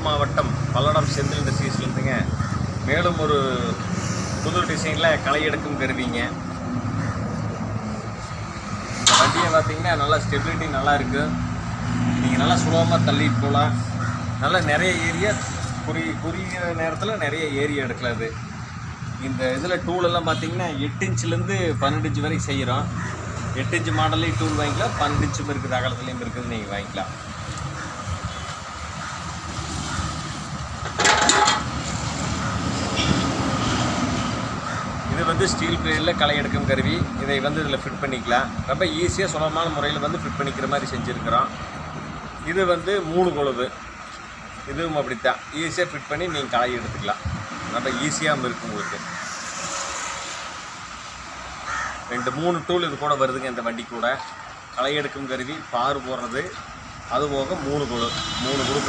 கடலூர் மாவட்டம் பல்லடம் செந்தில் இண்டஸ்ட்ரீஸ்லேருந்துங்க மேலும் ஒரு புது டிசைனில் களை எடுக்கும் கருவிங்க. இந்த வண்டியை பார்த்தீங்கன்னா நல்லா ஸ்டெபிலிட்டி நல்லா இருக்குது. நீங்கள் நல்லா சுலபமாக தள்ளிட்டு போகலாம். நல்லா நிறைய ஏரியா குறுகிய நேரத்தில் நிறைய ஏரியா எடுக்கலாம். அது இந்த இதில் டூலெல்லாம் பார்த்தீங்கன்னா 8 இன்ச்சிலேருந்து 12 இன்ச்சு வரைக்கும் செய்கிறோம். 8 இன்ச்சு மாடல்லையும் டூல் வாங்கிக்கலாம், 12 இன்ச்சும் இருக்குது, அகலத்துலேயும் இருக்குது, நீங்கள் வாங்கிக்கலாம். இது வந்து ஸ்டீல் பிளேடில் களை எடுக்கும் கருவி. இதை வந்து இதில் ஃபிட் பண்ணிக்கலாம். ரொம்ப ஈஸியாக சுலபமான முறையில் வந்து ஃபிட் பண்ணிக்கிற மாதிரி செஞ்சுருக்கிறோம். இது வந்து 3 கொழுவு. இதுவும் அப்படித்தான் ஈஸியாக ஃபிட் பண்ணி நீங்கள் களை எடுத்துக்கலாம். ரொம்ப ஈஸியாகவும் இருக்குது உங்களுக்கு. 2-3 டூல் இது கூட வருதுங்க. இந்த வண்டி கூட களை எடுக்கும் கருவி, பாரு போடுறது, அது போக 3 கொழு 3 கொடுக்குறோம்.